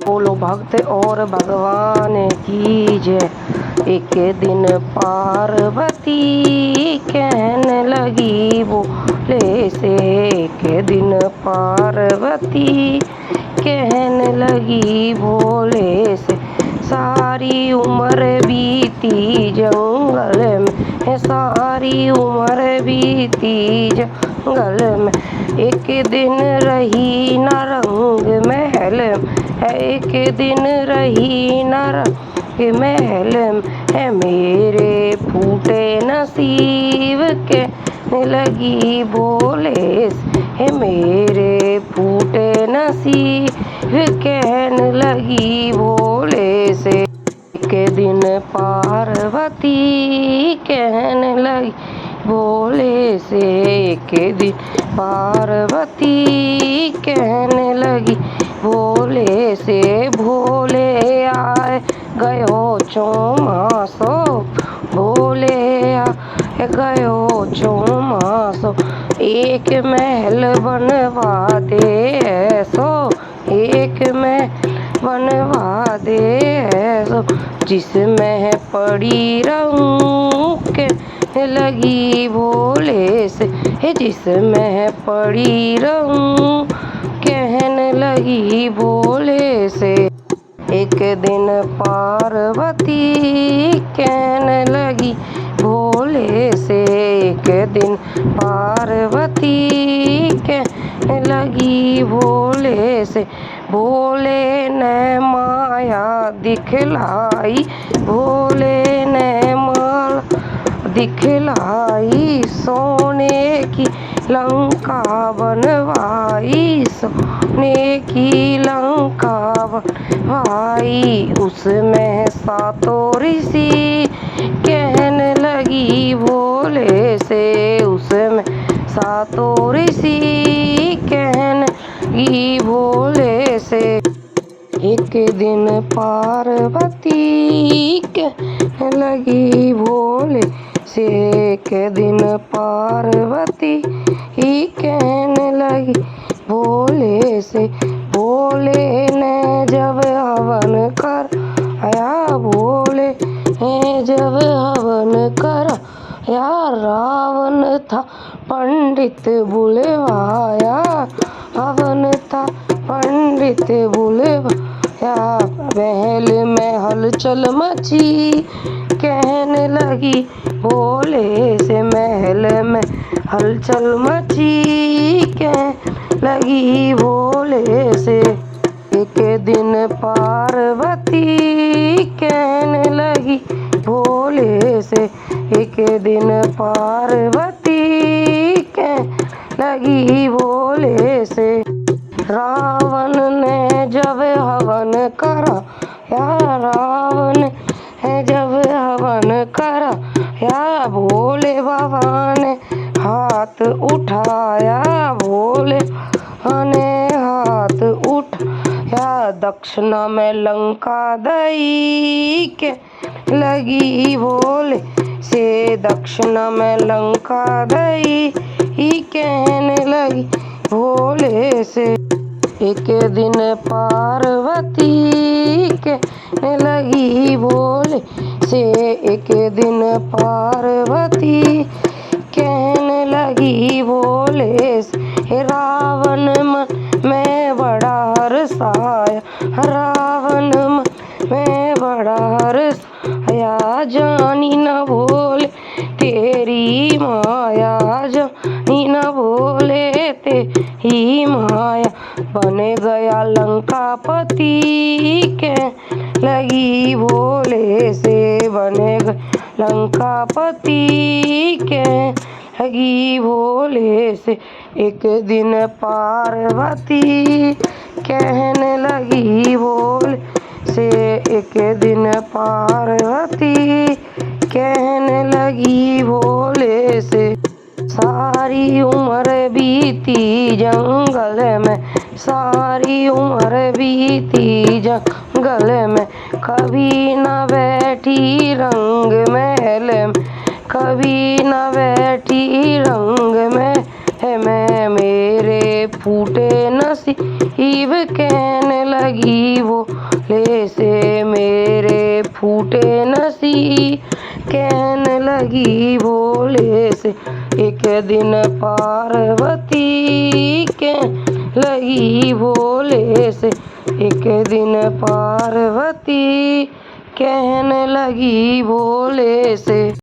बोलो भक्त और भगवान की जय। एक दिन पार्वती कहने लगी बोले से, एक दिन पार्वती कहने लगी बोले से, सारी उम्र बीती जंगल में, सारी उम्र बीती जंगल में, एक दिन रही न रंग महल में, एक दिन रही न रंग महल में, मेरे फूटे नसीब कहने लगी बोले से, मेरे फूटे नसीब कहने लगी बोले से। एक दिन पार्वती कहने लगी बोले से, एक दिन पार्वती कहने लगी बोले से, भोले आए गयो चौमासो, भोले आए गयो चौमासो, एक महल बनवा दे ऐसो, एक महल बनवा दे ऐसो, जिसमें पड़ी रहूं कहने लगी बोले से, जिसमें पड़ी रहूं कहने लगी बोले से। एक दिन पार्वती कहने लगी भोले से, एक दिन पार्वती कहने लगी भोले से, भोले ने माया दिखलाई, भोले ने माया दिखलाई, सोने की लंका बनवाई, सोने की लंका बनवाई, उसमें सातों ऋषि कहने लगी भोले से, उसमें सातों ऋषि कहने लगी भोले से। एक दिन पार्वती कहने लगी भोले से, एक दिन पार्वती कहने लगी भोले से, भोले ने जब हवन कराया, भोले ने जब हवन कराया, रावण था पंडित बुलवाया, हवन था पंडित बुलवाया, महल में हलचल मची कहने लगी भोले से, महल में हलचल मची कहने लगी भोले से। एक दिन पार्वती कहने लगी भोले से, एक दिन पार्वती कहने लगी भोले से, रावण ने जब हवन कराया, रावण ने जब हवन कराया, भोले बाबा ने हाथ उठाया, भोले बाबा ने हाथ उठाया, दक्षिणा में लंका दई के लगी भोले से, दक्षिणा में लंका दई कहने लगी भोले से। एक दिन पार्वती कहने लगी भोले से, एक दिन पार्वती कहने लगी भोले से, रावण मन में बड़ा हर्षाया, रावण मन में बड़ा हर्षाया, जानी न भोले तेरी माया, जानी न भोले तेरी माया, बने गया लंकापति कहने लगी भोले से, बने गया लंकापति कहने लगी भोले से। एक दिन पार्वती कहने लगी भोले से, एक दिन पार्वती कहने लगी भोले से, सारी उम्र बीती जंगल में, सारी उम्र बीती जंगल में, कभी न बैठी रंग महल में, कभी न बैठी रंग में, मेरे फूटे नसीब कहने लगी वो भोले से मेरे फूटे नसीब। कहने लगी भोले से एक दिन पार्वती, कहने लगी भोले से एक दिन पार्वती, कहने लगी भोले से।